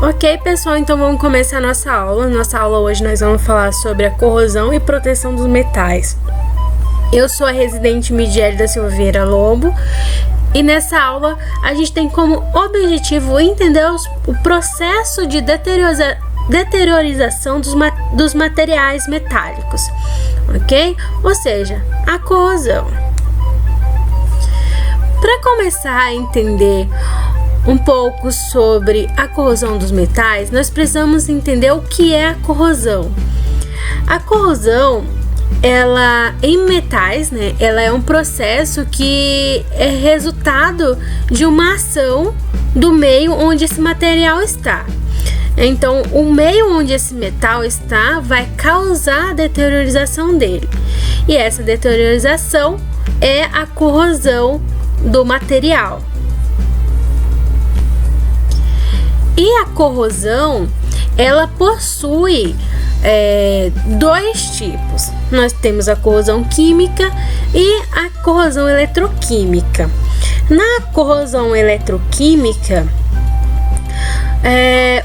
Ok, pessoal, então vamos começar a nossa aula. Nossa aula hoje nós vamos falar sobre a corrosão e proteção dos metais. Eu sou a residente Midiele da Silveira Lobo e nessa aula a gente tem como objetivo entender o processo de deteriorização dos materiais metálicos, ok? Ou seja, a corrosão. Para começar a entender um pouco sobre a corrosão dos metais, nós precisamos entender o que é a corrosão. A corrosão, ela em metais, né, ela é um processo que é resultado de uma ação do meio onde esse material está. Então, o meio onde esse metal está vai causar a deteriorização dele. E essa deteriorização é a corrosão do material. E a corrosão, ela possui dois tipos. Nós temos a corrosão química e a corrosão eletroquímica. Na corrosão eletroquímica,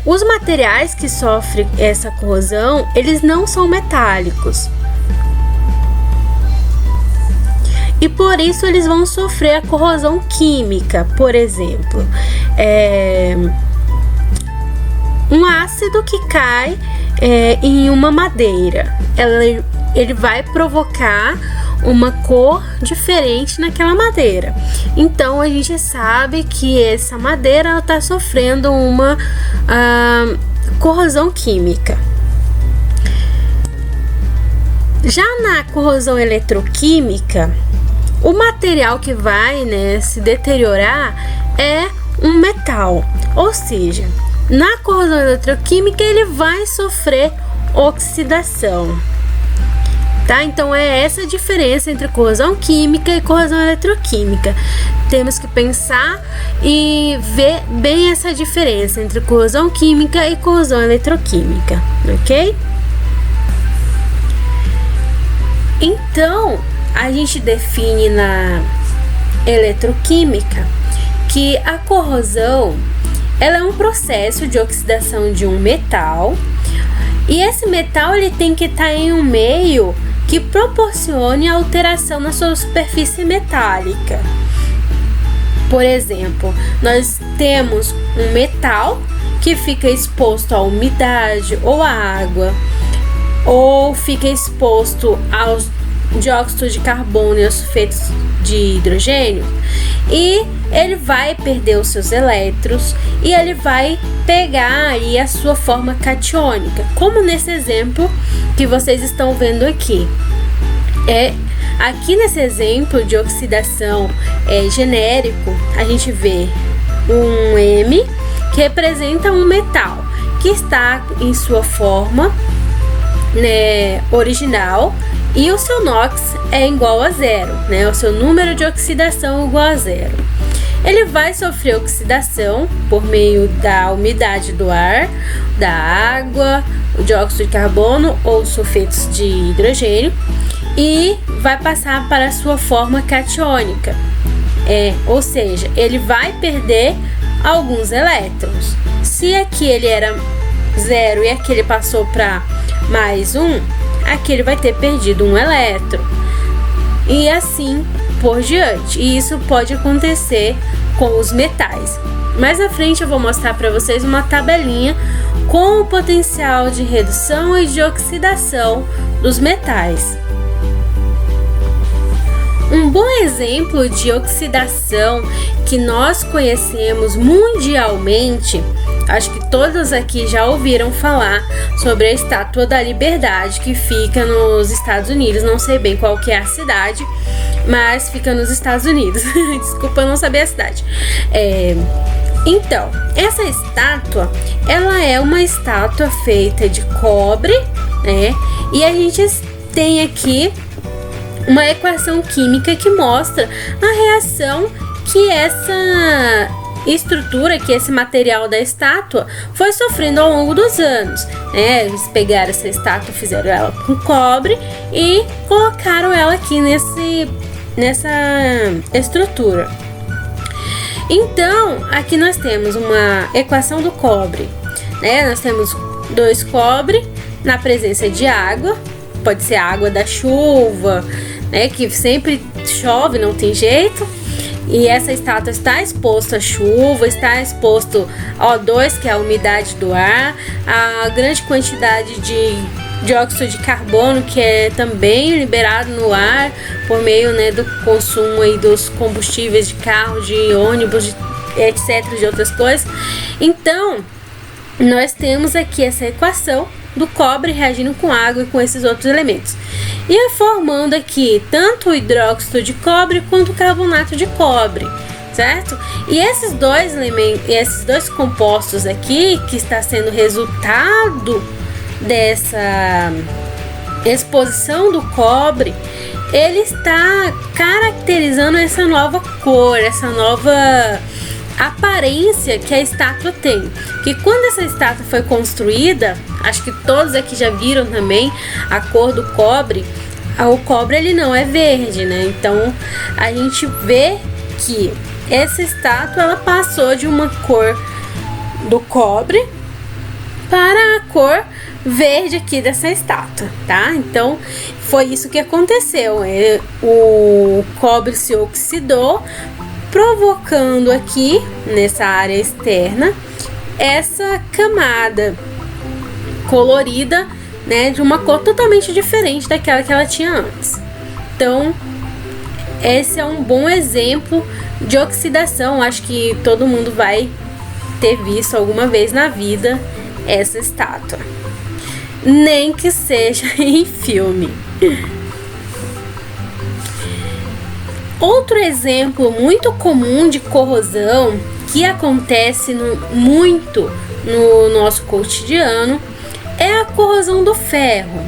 os materiais que sofrem essa corrosão, eles não são metálicos. E por isso eles vão sofrer a corrosão química. Por exemplo, um ácido que cai em uma madeira, ele vai provocar uma cor diferente naquela madeira. Então a gente sabe que essa madeira está sofrendo uma corrosão química. Já na corrosão eletroquímica, o material que vai, se deteriorar é um metal, ou seja, na corrosão eletroquímica ele vai sofrer oxidação, tá? Então é essa a diferença entre corrosão química e corrosão eletroquímica. Temos que pensar e ver bem essa diferença entre corrosão química e corrosão eletroquímica, ok? Então a gente define na eletroquímica que a corrosão, ela é um processo de oxidação de um metal, e esse metal ele tem que estar em um meio que proporcione alteração na sua superfície metálica. Por exemplo, nós temos um metal que fica exposto à umidade ou à água, ou fica exposto aos dióxido de carbono e aos sulfetos de hidrogênio, e ele vai perder os seus elétrons e ele vai pegar aí a sua forma catiônica, como nesse exemplo que vocês estão vendo aqui. Aqui nesse exemplo de oxidação genérico, a gente vê um M que representa um metal que está em sua forma original, e o seu NOx é igual a zero, o seu número de oxidação é igual a zero. Ele vai sofrer oxidação por meio da umidade do ar, da água, o dióxido de carbono ou sulfetos de hidrogênio, e vai passar para a sua forma catiônica, ou seja, ele vai perder alguns elétrons. Se aqui ele era zero e aqui ele passou para mais um, aqui ele vai ter perdido um elétron, e assim por diante. E isso pode acontecer com os metais. Mais à frente eu vou mostrar para vocês uma tabelinha com o potencial de redução e de oxidação dos metais. Um bom exemplo de oxidação que nós conhecemos mundialmente, acho que todos aqui já ouviram falar sobre a Estátua da Liberdade, que fica nos Estados Unidos. Não sei bem qual que é a cidade, mas fica nos Estados Unidos. Desculpa, eu não saber a cidade. Então, essa estátua, ela é uma estátua feita de cobre, e a gente tem aqui uma equação química que mostra a reação que essa estrutura, que esse material da estátua foi sofrendo ao longo dos anos. Eles pegaram essa estátua, fizeram ela com cobre e colocaram ela aqui nessa estrutura. Então, aqui nós temos uma equação do cobre. né? Nós temos 2 cobre na presença de água, pode ser a água da chuva, né? Que sempre chove, não tem jeito. E essa estátua está exposta à chuva, está exposto ao O2, que é a umidade do ar, a grande quantidade de dióxido de carbono, que é também liberado no ar por meio, né, do consumo aí dos combustíveis de carro, de ônibus, etc, de outras coisas. Então, nós temos aqui essa equação do cobre reagindo com água e com esses outros elementos. E formando aqui tanto o hidróxido de cobre quanto o carbonato de cobre, certo? E esses dois elementos, esses dois compostos aqui, que está sendo resultado dessa exposição do cobre, ele está caracterizando essa nova cor, essa nova aparência que a estátua tem. Que quando essa estátua foi construída, acho que todos aqui já viram também a cor do cobre. O cobre ele não é verde, né? Então a gente vê que essa estátua ela passou de uma cor do cobre para a cor verde aqui dessa estátua, tá? Então foi isso que aconteceu. O cobre se oxidou, provocando aqui nessa área externa essa camada colorida, né, de uma cor totalmente diferente daquela que ela tinha antes. Então esse é um bom exemplo de oxidação. Acho que todo mundo vai ter visto alguma vez na vida essa estátua, nem que seja em filme. Outro exemplo muito comum de corrosão que acontece muito no nosso cotidiano é a corrosão do ferro.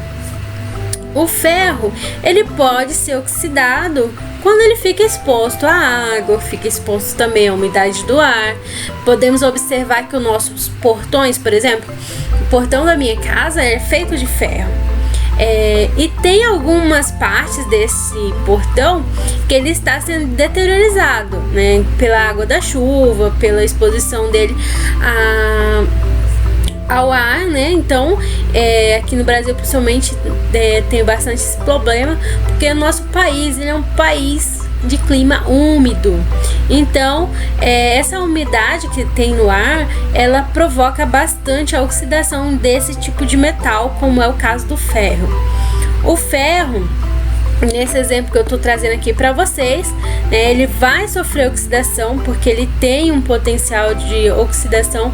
O ferro ele pode ser oxidado quando ele fica exposto à água, fica exposto também à umidade do ar. Podemos observar que os nossos portões, por exemplo, o portão da minha casa é feito de ferro. E tem algumas partes desse portão que ele está sendo deteriorado, né, pela água da chuva, pela exposição dele ao ar, né? Então, aqui no Brasil, principalmente, tem bastante esse problema, porque o nosso país ele é um país de clima úmido. Então, essa umidade que tem no ar, ela provoca bastante a oxidação desse tipo de metal, como é o caso do ferro. O ferro, nesse exemplo que eu estou trazendo aqui para vocês, né, ele vai sofrer oxidação porque ele tem um potencial de oxidação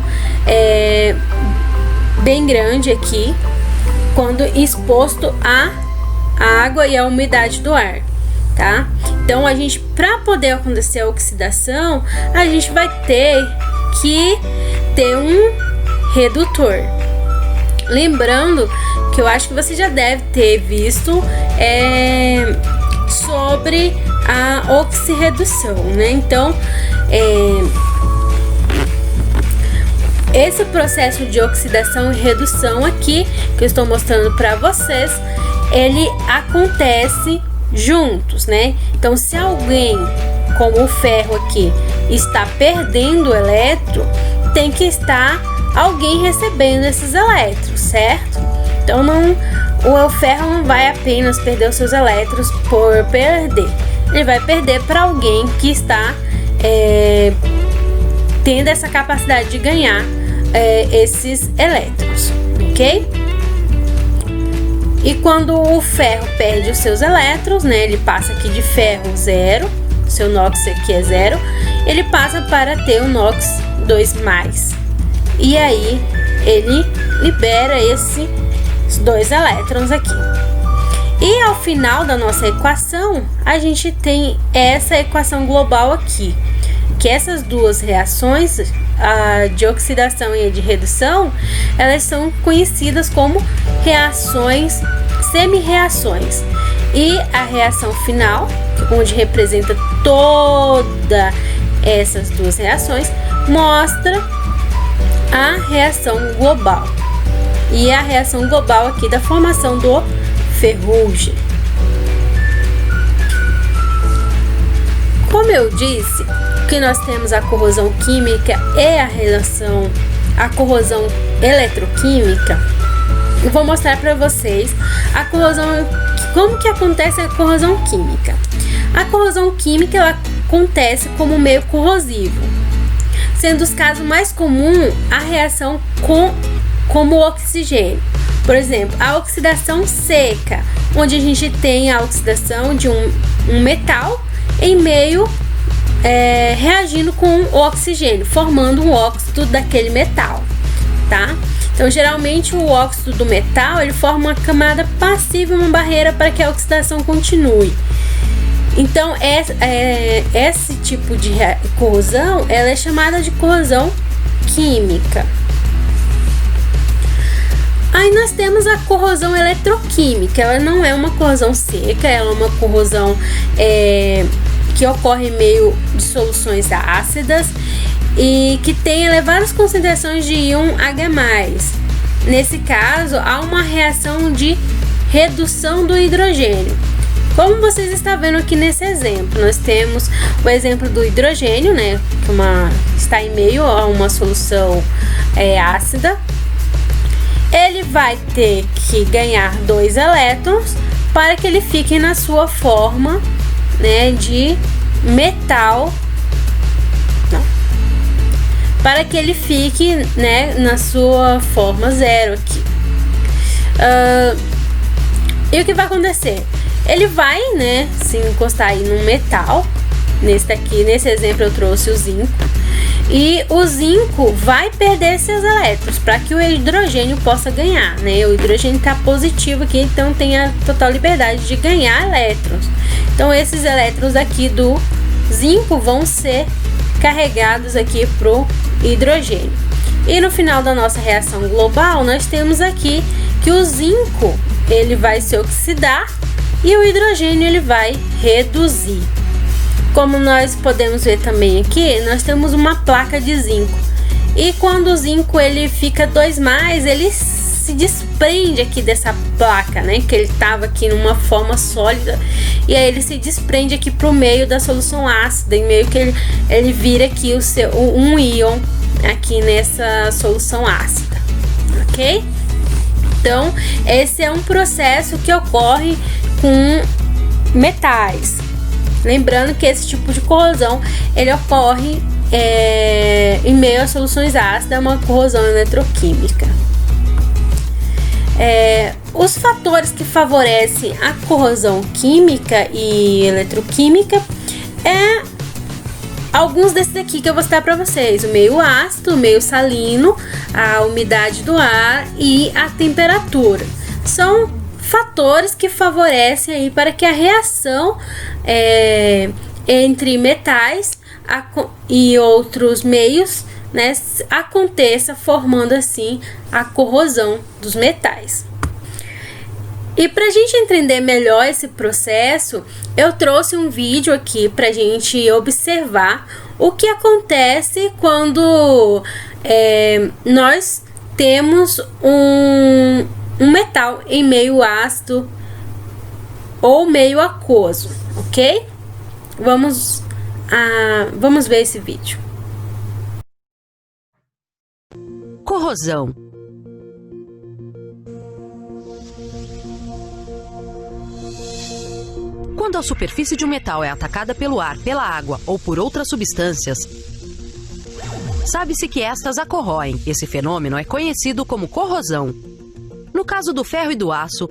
bem grande aqui, quando exposto à água e à umidade do ar, tá? Então a gente, para poder acontecer a oxidação, a gente vai ter que ter um redutor. Lembrando que eu acho que você já deve ter visto sobre a oxirredução, né? Então esse processo de oxidação e redução aqui que eu estou mostrando para vocês, ele acontece juntos, né? Então, se alguém, como o ferro aqui, está perdendo elétron, tem que estar alguém recebendo esses elétrons, certo? Então, o ferro não vai apenas perder os seus elétrons por perder, ele vai perder para alguém que está tendo essa capacidade de ganhar esses elétrons, ok? E quando o ferro perde os seus elétrons, né, ele passa aqui de ferro 0, seu NOx aqui é 0, ele passa para ter o NOx 2+. E aí ele libera esses 2 elétrons aqui. E ao final da nossa equação, a gente tem essa equação global aqui, que essas duas reações, a de oxidação e a de redução, elas são conhecidas como reações semi-reações. E a reação final, onde representa todas essas duas reações, mostra a reação global. E a reação global aqui da formação do ferrugem. Como eu disse, que nós temos a corrosão química e a reação a corrosão eletroquímica, eu vou mostrar para vocês a corrosão, como que acontece a corrosão química. A corrosão química ela acontece como meio corrosivo, sendo os casos mais comuns a reação como o oxigênio. Por exemplo, a oxidação seca, onde a gente tem a oxidação de um metal em meio reagindo com o oxigênio, formando um óxido daquele metal, tá? Então, geralmente o óxido do metal ele forma uma camada passiva, uma barreira para que a oxidação continue. Então, esse tipo de corrosão ela é chamada de corrosão química. Aí nós temos a corrosão eletroquímica. Ela não é uma corrosão seca, ela é uma corrosão que ocorre em meio de soluções ácidas e que tem elevadas concentrações de íon H+. Nesse caso, há uma reação de redução do hidrogênio. Como vocês estão vendo aqui nesse exemplo, nós temos o exemplo do hidrogênio, né, que está em meio a uma solução ácida. Ele vai ter que ganhar 2 elétrons para que ele fique na sua forma, né, de metal. Não. Para que ele fique, né, na sua forma 0 aqui. E o que vai acontecer? Ele vai, né, se encostar aí num metal. Nesse exemplo eu trouxe o zinco. E o zinco vai perder seus elétrons para que o hidrogênio possa ganhar, né? O hidrogênio está positivo aqui, então tem a total liberdade de ganhar elétrons. Então esses elétrons aqui do zinco vão ser carregados aqui pro hidrogênio. E no final da nossa reação global, nós temos aqui que o zinco ele vai se oxidar e o hidrogênio ele vai reduzir. Como nós podemos ver também aqui, nós temos uma placa de zinco. E quando o zinco ele fica 2+, ele se desprende aqui dessa placa, né? Que ele estava aqui numa forma sólida. E aí ele se desprende aqui para o meio da solução ácida. Em meio que ele vira aqui um íon aqui nessa solução ácida. Ok? Então, esse é um processo que ocorre com metais. Lembrando que esse tipo de corrosão ele ocorre em meio a soluções ácidas, é uma corrosão eletroquímica. Os fatores que favorecem a corrosão química e eletroquímica alguns desses aqui que eu vou citar para vocês: o meio ácido, o meio salino, a umidade do ar e a temperatura. São fatores que favorecem aí para que a reação entre metais e outros meios, né, aconteça, formando assim a corrosão dos metais. E para a gente entender melhor esse processo, eu trouxe um vídeo aqui para a gente observar o que acontece quando nós temos um metal em meio ácido ou meio aquoso, ok? Vamos ver esse vídeo. Corrosão. Quando a superfície de um metal é atacada pelo ar, pela água ou por outras substâncias, sabe-se que estas a corroem. Esse fenômeno é conhecido como corrosão. No caso do ferro e do aço,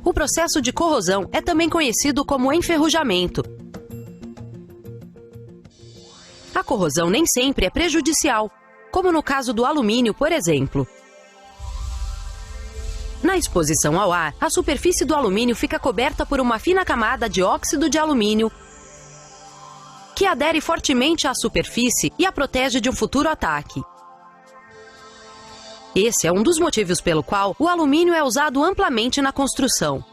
o processo de corrosão é também conhecido como enferrujamento. A corrosão nem sempre é prejudicial, como no caso do alumínio, por exemplo. Na exposição ao ar, a superfície do alumínio fica coberta por uma fina camada de óxido de alumínio que adere fortemente à superfície e a protege de um futuro ataque. Esse é um dos motivos pelo qual o alumínio é usado amplamente na construção.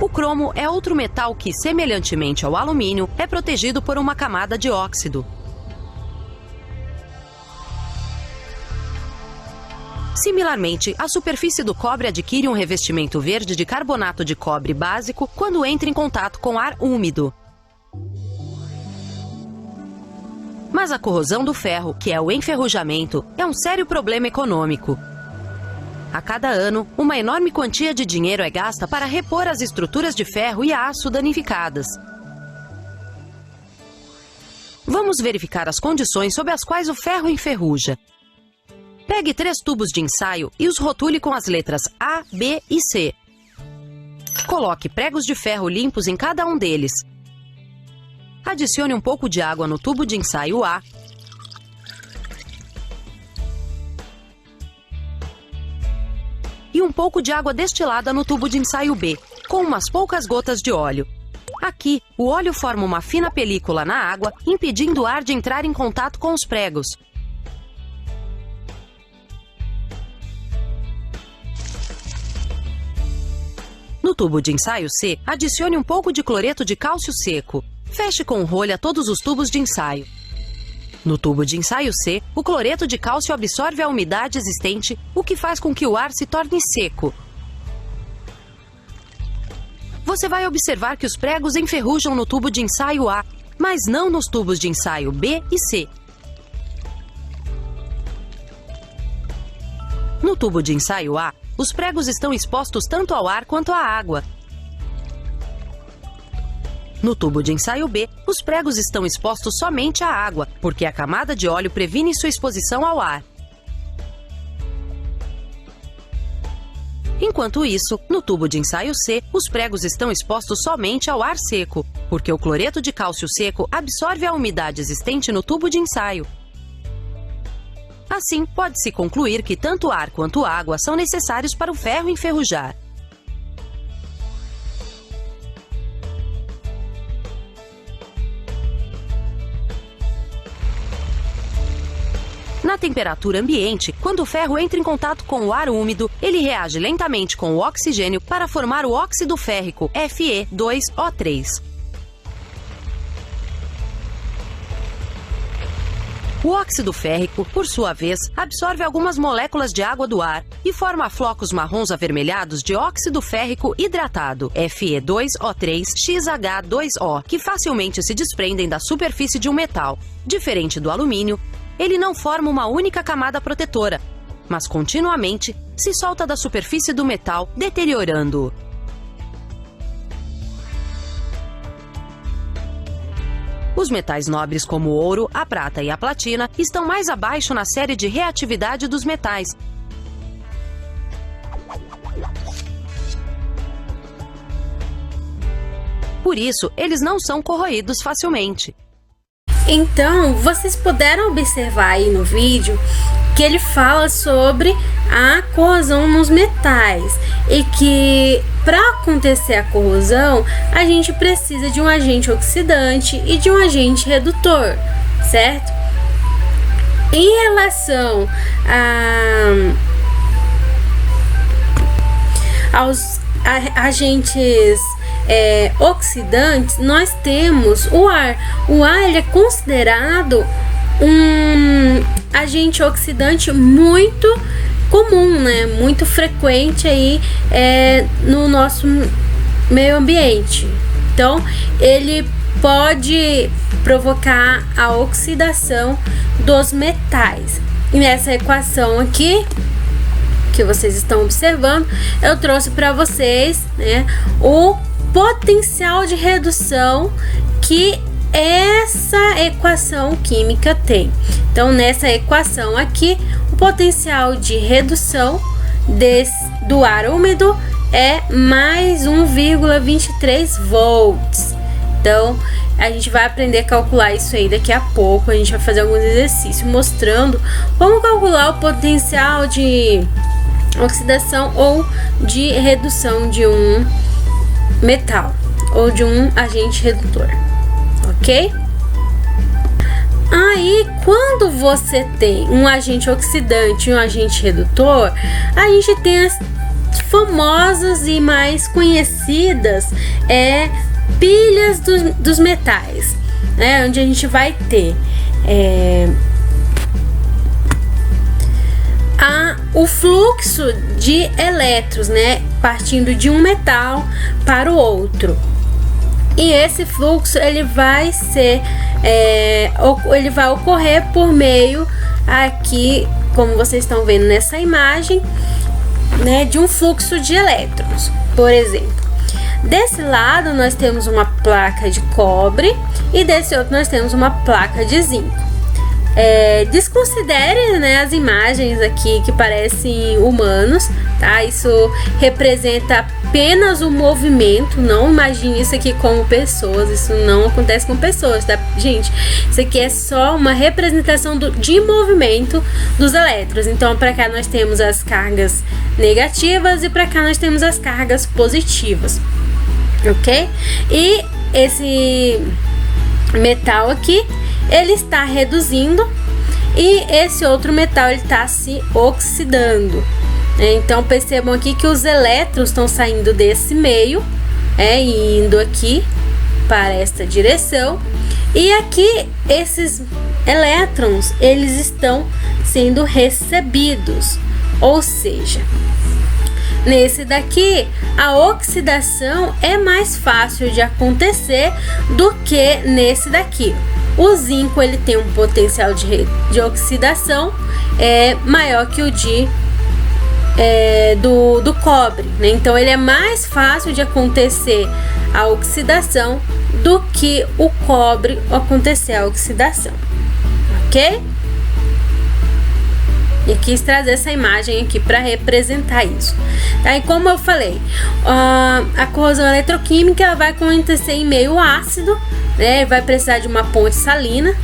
O cromo é outro metal que, semelhantemente ao alumínio, é protegido por uma camada de óxido. Se Similarmente, a superfície do cobre adquire um revestimento verde de carbonato de cobre básico quando entra em contato com ar úmido. Mas a corrosão do ferro, que é o enferrujamento, é um sério problema econômico. A cada ano, uma enorme quantia de dinheiro é gasta para repor as estruturas de ferro e aço danificadas. Vamos verificar as condições sob as quais o ferro enferruja. Pegue 3 tubos de ensaio e os rotule com as letras A, B e C. Coloque pregos de ferro limpos em cada um deles. Adicione um pouco de água no tubo de ensaio A e um pouco de água destilada no tubo de ensaio B, com umas poucas gotas de óleo. Aqui, o óleo forma uma fina película na água, impedindo o ar de entrar em contato com os pregos. No tubo de ensaio C, adicione um pouco de cloreto de cálcio seco. Feche com rolha todos os tubos de ensaio. No tubo de ensaio C, o cloreto de cálcio absorve a umidade existente, o que faz com que o ar se torne seco. Você vai observar que os pregos enferrujam no tubo de ensaio A, mas não nos tubos de ensaio B e C. No tubo de ensaio A, os pregos estão expostos tanto ao ar quanto à água. No tubo de ensaio B, os pregos estão expostos somente à água, porque a camada de óleo previne sua exposição ao ar. Enquanto isso, no tubo de ensaio C, os pregos estão expostos somente ao ar seco, porque o cloreto de cálcio seco absorve a umidade existente no tubo de ensaio. Assim, pode-se concluir que tanto ar quanto água são necessários para o ferro enferrujar. Na temperatura ambiente, quando o ferro entra em contato com o ar úmido, ele reage lentamente com o oxigênio para formar o óxido férrico, Fe2O3. O óxido férrico, por sua vez, absorve algumas moléculas de água do ar e forma flocos marrons avermelhados de óxido férrico hidratado, Fe2O3XH2O, que facilmente se desprendem da superfície de um metal. Diferente do alumínio, ele não forma uma única camada protetora, mas continuamente se solta da superfície do metal, deteriorando-o. Os metais nobres como o ouro, a prata e a platina estão mais abaixo na série de reatividade dos metais. Por isso, eles não são corroídos facilmente. Então, vocês puderam observar aí no vídeo que ele fala sobre a corrosão nos metais e que para acontecer a corrosão, a gente precisa de um agente oxidante e de um agente redutor, certo? Em relação aos agentes oxidantes, nós temos o ar. O ar ele é considerado um agente oxidante muito comum, né? Muito frequente aí no nosso meio ambiente. Então, ele pode provocar a oxidação dos metais. E nessa equação aqui que vocês estão observando, eu trouxe para vocês, né, o potencial de redução que essa equação química tem. Então, nessa equação aqui, o potencial de redução do ar úmido é mais 1,23 volts. Então, a gente vai aprender a calcular isso aí daqui a pouco. A gente vai fazer alguns exercícios mostrando como calcular o potencial de oxidação ou de redução de um metal ou de um agente redutor, ok? Aí, quando você tem um agente oxidante e um agente redutor, a gente tem as famosas e mais conhecidas pilhas dos metais, né? Onde a gente vai ter a o fluxo de elétrons, né, partindo de um metal para o outro. E esse fluxo ele vai ocorrer por meio aqui, como vocês estão vendo nessa imagem, né, de um fluxo de elétrons. Por exemplo, desse lado nós temos uma placa de cobre e desse outro nós temos uma placa de zinco. Desconsidere, né, as imagens aqui que parecem humanos, tá? Isso representa apenas o movimento. Não imagine isso aqui como pessoas, isso não acontece com pessoas, tá, gente? Isso aqui é só uma representação de movimento dos elétrons. Então, para cá nós temos as cargas negativas e para cá nós temos as cargas positivas, ok? E esse metal aqui, ele está reduzindo e esse outro metal ele está se oxidando. Então percebam aqui que os elétrons estão saindo desse meio, e indo aqui para esta direção, e aqui esses elétrons eles estão sendo recebidos, ou seja, nesse daqui a oxidação é mais fácil de acontecer do que nesse daqui. O zinco ele tem um potencial de oxidação maior que o do cobre, né? Então ele é mais fácil de acontecer a oxidação do que o cobre acontecer a oxidação, ok? E quis trazer essa imagem aqui para representar isso, tá? E como eu falei, a corrosão eletroquímica ela vai acontecer em meio ácido, né? Vai precisar de uma ponte salina.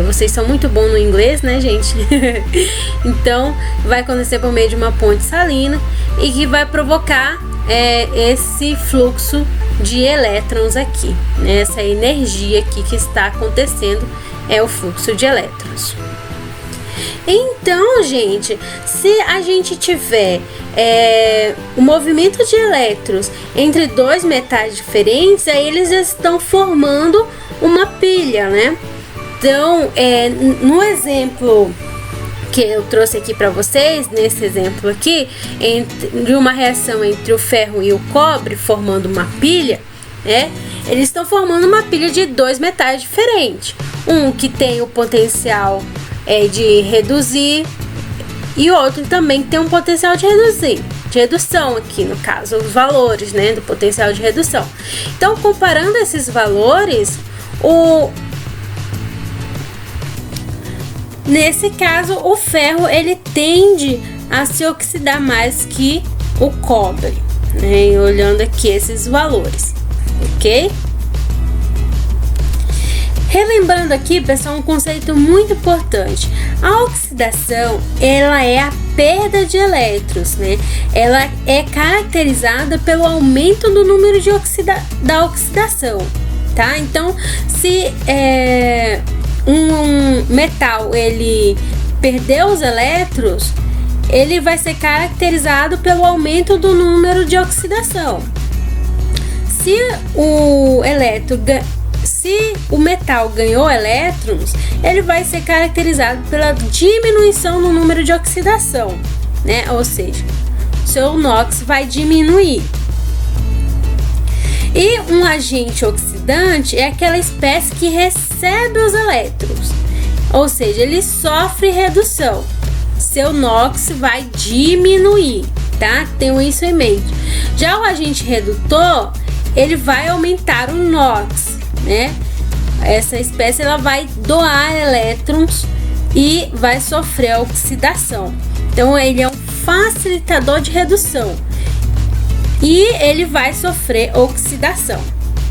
Vocês são muito bons no inglês, né, gente? Então vai acontecer por meio de uma ponte salina e que vai provocar esse fluxo de elétrons aqui, né? Essa energia aqui que está acontecendo é o fluxo de elétrons. Então, gente, se a gente tiver o movimento de elétrons entre dois metais diferentes, aí eles estão formando uma pilha, né? Então, no exemplo que eu trouxe aqui para vocês, nesse exemplo aqui, de uma reação entre o ferro e o cobre formando uma pilha, né? Eles estão formando uma pilha de dois metais diferentes. Um que tem o potencial de reduzir e outro também tem um potencial de redução aqui, no caso, os valores, né, do potencial de redução. Então, comparando esses valores, nesse caso, o ferro ele tende a se oxidar mais que o cobre, né, olhando aqui esses valores, ok? Relembrando aqui, pessoal, um conceito muito importante. A oxidação, ela é a perda de elétrons, né? Ela é caracterizada pelo aumento do número da oxidação, tá? Então, se um metal ele perdeu os elétrons, ele vai ser caracterizado pelo aumento do número de oxidação. Se o metal ganhou elétrons, ele vai ser caracterizado pela diminuição no número de oxidação, né? Ou seja, seu NOx vai diminuir. E um agente oxidante é aquela espécie que recebe os elétrons, ou seja, ele sofre redução. Seu NOx vai diminuir, tá? Tenham isso em mente. Já o agente redutor, ele vai aumentar o NOx, né? Essa espécie ela vai doar elétrons e vai sofrer a oxidação. Então ele é um facilitador de redução e ele vai sofrer oxidação,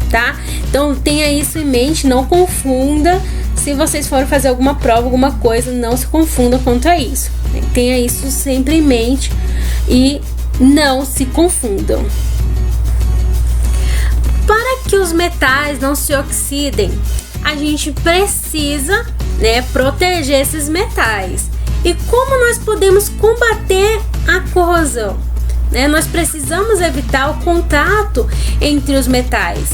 tá? Então tenha isso em mente, não confunda. Se vocês forem fazer alguma prova, alguma coisa, não se confunda quanto a isso. Tenha isso sempre em mente e não se confundam. Para que os metais não se oxidem, a gente precisa, né, proteger esses metais. E como nós podemos combater a corrosão? Né? Nós precisamos evitar o contato entre os metais.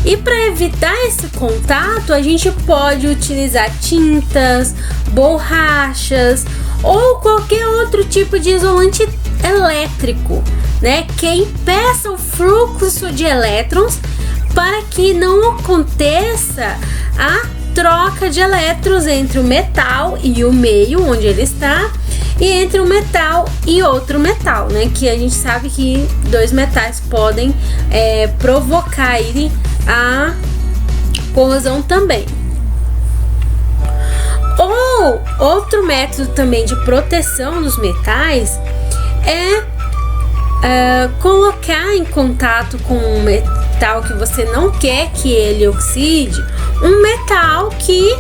E para evitar esse contato, a gente pode utilizar tintas, borrachas ou qualquer outro tipo de isolante elétrico, né, que impeça o fluxo de elétrons para que não aconteça a troca de elétrons entre o metal e o meio onde ele está, e entre um metal e outro metal, né? Que a gente sabe que dois metais podem provocar aí a corrosão também. Ou outro método também de proteção dos metais é colocar em contato com um metal que você não quer que ele oxide, um metal que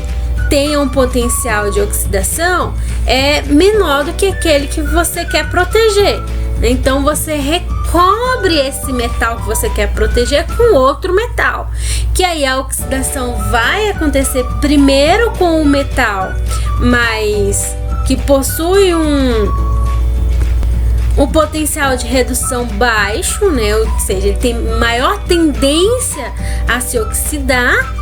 tenha um potencial de oxidação menor do que aquele que você quer proteger. Então você recobre esse metal que você quer proteger com outro metal, que aí a oxidação vai acontecer primeiro com o metal, mas que possui um potencial de redução baixo, né? Ou seja, ele tem maior tendência a se oxidar,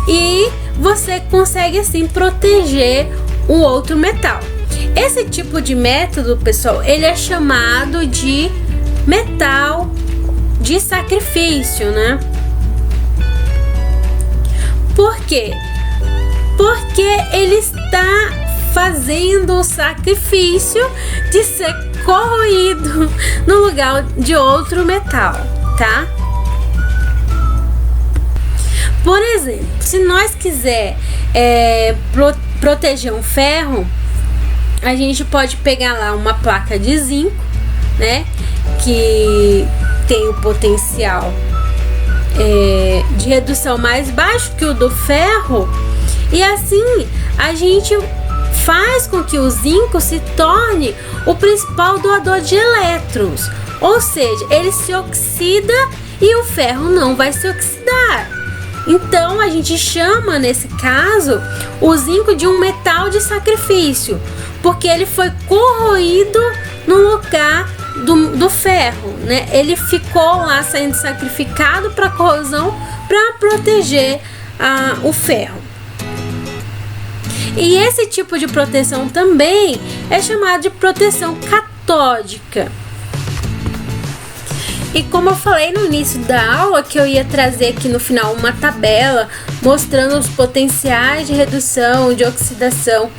e você consegue assim proteger o outro metal. Esse tipo de método, pessoal, ele é chamado de metal de sacrifício, né? Por quê? Porque ele está fazendo o sacrifício de ser corroído no lugar de outro metal, tá? Por exemplo, se nós quiser proteger um ferro, a gente pode pegar lá uma placa de zinco, né, que tem o potencial de redução mais baixo que o do ferro, e assim a gente faz com que o zinco se torne o principal doador de elétrons, ou seja, ele se oxida e o ferro não vai se oxidar. Então a gente chama nesse caso o zinco de um metal de sacrifício, porque ele foi corroído no lugar do ferro, né? Ele ficou lá sendo sacrificado para corrosão para proteger o ferro. E esse tipo de proteção também é chamado de proteção catódica. E como eu falei no início da aula, que eu ia trazer aqui no final uma tabela mostrando os potenciais de redução, de oxidação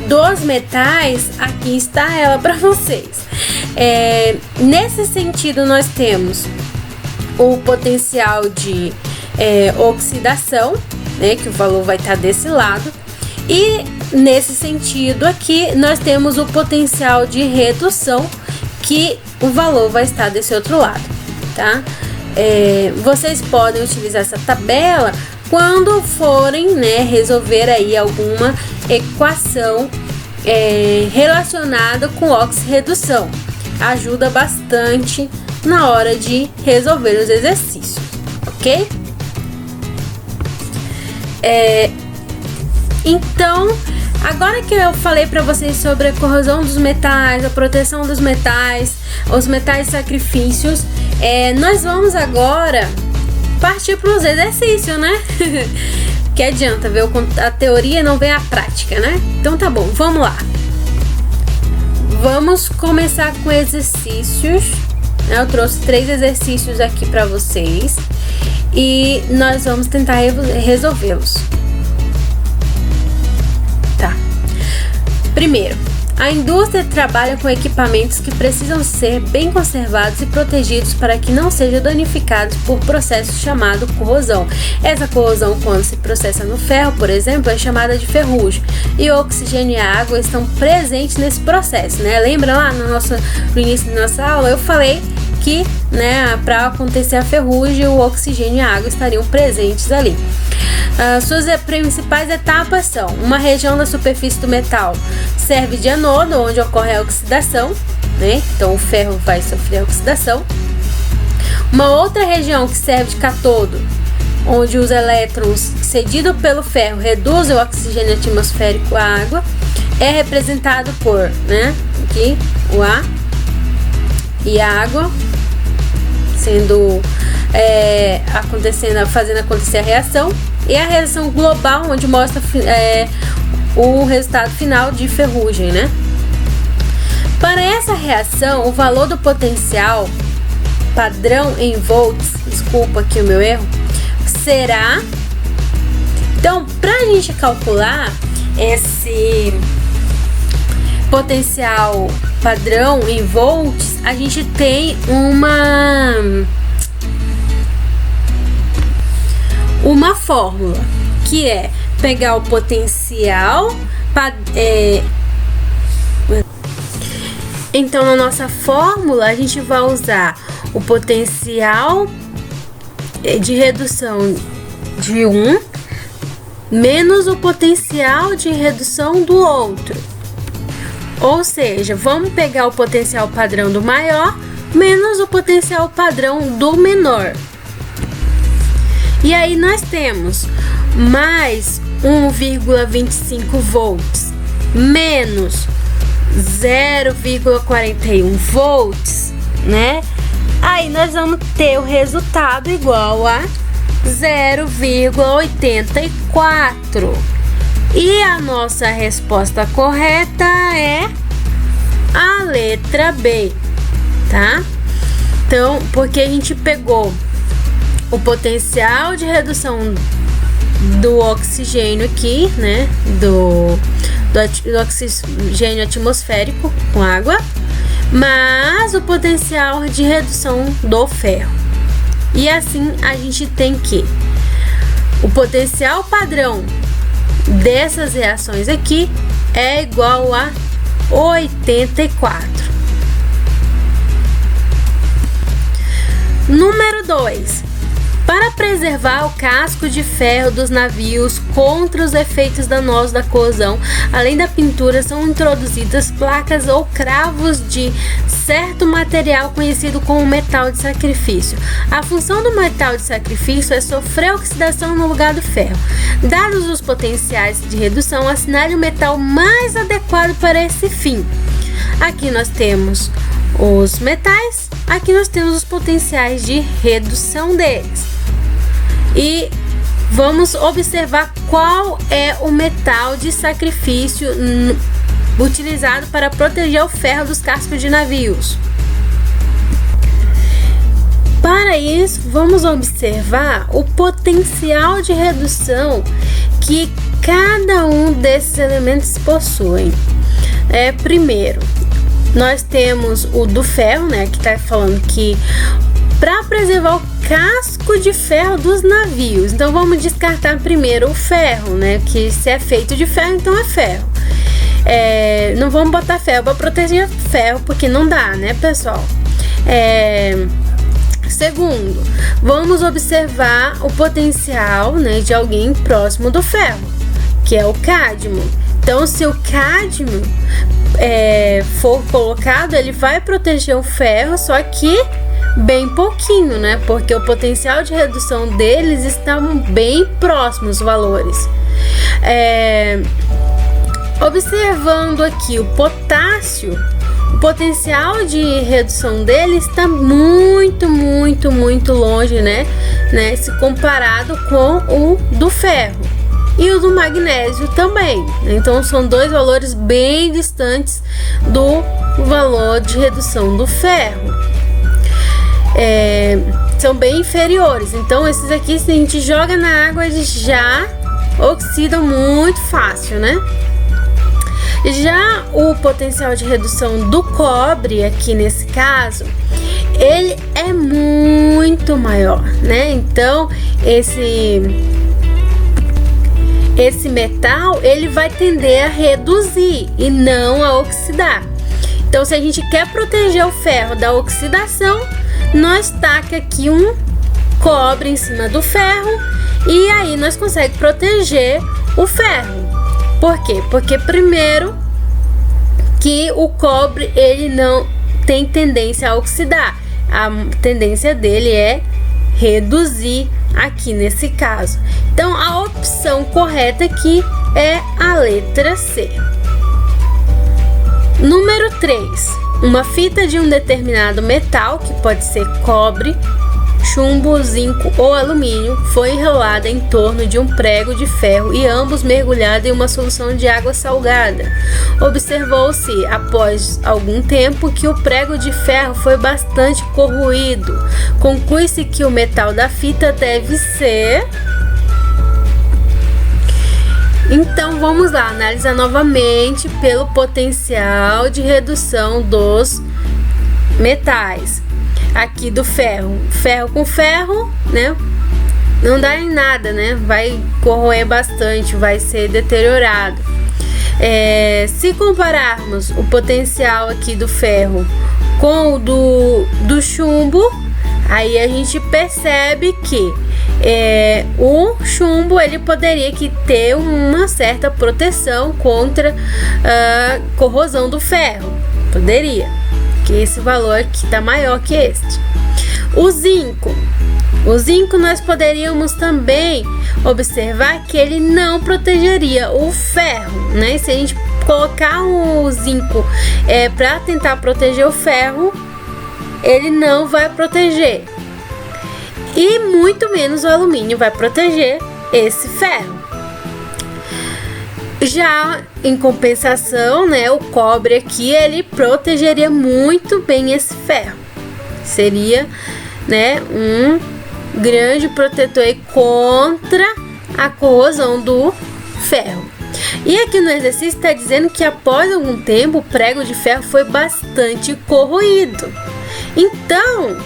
dos metais, aqui está ela para vocês. Nesse sentido, nós temos o potencial de oxidação, né, que o valor vai estar desse lado. E nesse sentido aqui, nós temos o potencial de redução, que o valor vai estar desse outro lado, tá? Vocês podem utilizar essa tabela quando forem, né, resolver aí alguma equação relacionada com oxirredução. Ajuda bastante na hora de resolver os exercícios, ok? Então, agora que eu falei para vocês sobre a corrosão dos metais, a proteção dos metais, os metais sacrifícios, nós vamos agora partir para os exercícios, né? Que adianta ver a teoria e não ver a prática, né? Então tá bom, vamos lá. Vamos começar com exercícios. Eu trouxe 3 exercícios aqui para vocês e nós vamos tentar resolvê-los. Primeiro, a indústria trabalha com equipamentos que precisam ser bem conservados e protegidos para que não sejam danificados por processo chamado corrosão. Essa corrosão, quando se processa no ferro, por exemplo, é chamada de ferrugem. E o oxigênio e a água estão presentes nesse processo, né? Lembra lá no início da nossa aula, eu falei que, né, para acontecer a ferrugem, o oxigênio e a água estariam presentes ali. Suas principais etapas são: uma região da superfície do metal serve de anodo, onde ocorre a oxidação, né? Então o ferro vai sofrer a oxidação. Uma outra região que serve de cátodo, onde os elétrons cedidos pelo ferro reduzem o oxigênio atmosférico à água, é representado por, né, aqui o A e a água sendo fazendo acontecer a reação, e a reação global, onde mostra o resultado final de ferrugem, né? Para essa reação, o valor do potencial padrão em volts, desculpa aqui o meu erro, será... Então, para a gente calcular esse potencial padrão em volts, a gente tem uma fórmula, que é pegar o potencial então, na nossa fórmula, a gente vai usar o potencial de redução de um menos o potencial de redução do outro. Ou seja, vamos pegar o potencial padrão do maior menos o potencial padrão do menor. E aí nós temos mais 1,25 volts menos 0,41 volts, né? Aí nós vamos ter o resultado igual a 0,84. E a nossa resposta correta é a letra B, tá? Então, porque a gente pegou o potencial de redução do oxigênio aqui, né? Do oxigênio atmosférico com água, mas o potencial de redução do ferro. E assim a gente tem que o potencial padrão dessas reações aqui é igual a 84. Número 2. Para preservar o casco de ferro dos navios contra os efeitos danosos da corrosão, além da pintura, são introduzidas placas ou cravos de certo material conhecido como metal de sacrifício. A função do metal de sacrifício é sofrer oxidação no lugar do ferro. Dados os potenciais de redução, assinale o metal mais adequado para esse fim. Aqui nós temos os metais, aqui nós temos os potenciais de redução deles. E vamos observar qual é o metal de sacrifício utilizado para proteger o ferro dos cascos de navios. Para isso, vamos observar o potencial de redução que cada um desses elementos possui. Primeiro, nós temos o do ferro, né, que está falando que para preservar o casco de ferro dos navios. Então vamos descartar primeiro o ferro, né, que se é feito de ferro, então é ferro. Não vamos botar ferro para proteger ferro, porque não dá, né, pessoal? Segundo, vamos observar o potencial, né, de alguém próximo do ferro, que é o cádmio. Então, se o cádmio for colocado, ele vai proteger o ferro, só que bem pouquinho, né? Porque o potencial de redução deles está bem próximo os valores. Observando aqui o potássio, o potencial de redução dele está muito longe, né? Se comparado com o do ferro e o do magnésio também. Então são dois valores bem distantes do valor de redução do ferro. São bem inferiores. Então esses aqui, se a gente joga na água, eles já oxidam muito fácil, né? Já o potencial de redução do cobre, aqui nesse caso, ele é muito maior, né? Então esse metal, ele vai tender a reduzir e não a oxidar. Então, se a gente quer proteger o ferro da oxidação, nós taca aqui um cobre em cima do ferro e aí nós conseguimos proteger o ferro. Por quê? Porque primeiro que o cobre, ele não tem tendência a oxidar. A tendência dele é reduzir aqui nesse caso. Então a opção correta aqui é a letra C. Número 3. Uma fita de um determinado metal, que pode ser cobre, chumbo, zinco ou alumínio foi enrolada em torno de um prego de ferro e ambos mergulhados em uma solução de água salgada. Observou-se, após algum tempo, que o prego de ferro foi bastante corroído. Conclui-se que o metal da fita deve ser... Então vamos lá, analisar novamente pelo potencial de redução dos metais. Aqui do ferro, ferro com ferro, né? Não dá em nada, né? Vai corroer bastante, vai ser deteriorado. Se compararmos o potencial aqui do ferro com o do chumbo, aí a gente percebe que o chumbo ele poderia ter uma certa proteção contra a corrosão do ferro. Poderia, que esse valor aqui está maior que este. O zinco nós poderíamos também observar que ele não protegeria o ferro, né? Se a gente colocar o zinco para tentar proteger o ferro, ele não vai proteger. E muito menos o alumínio vai proteger esse ferro. Já em compensação, né, o cobre aqui ele protegeria muito bem esse ferro. Seria, né, um grande protetor aí contra a corrosão do ferro. E aqui no exercício está dizendo que após algum tempo o prego de ferro foi bastante corroído. Então,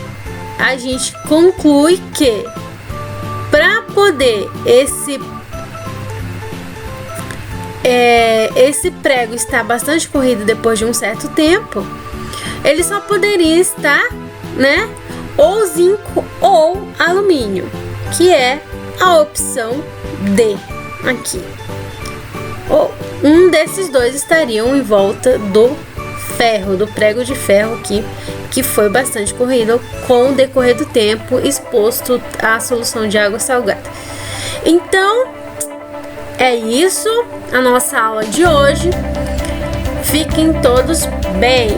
a gente conclui que para poder esse prego estar bastante corroído depois de um certo tempo, ele só poderia estar, né, ou zinco ou alumínio, que é a opção D aqui. Ou um desses dois estariam em volta do ferro, do prego de ferro aqui, que foi bastante corroído com o decorrer do tempo exposto à solução de água salgada. Então, é isso a nossa aula de hoje. Fiquem todos bem!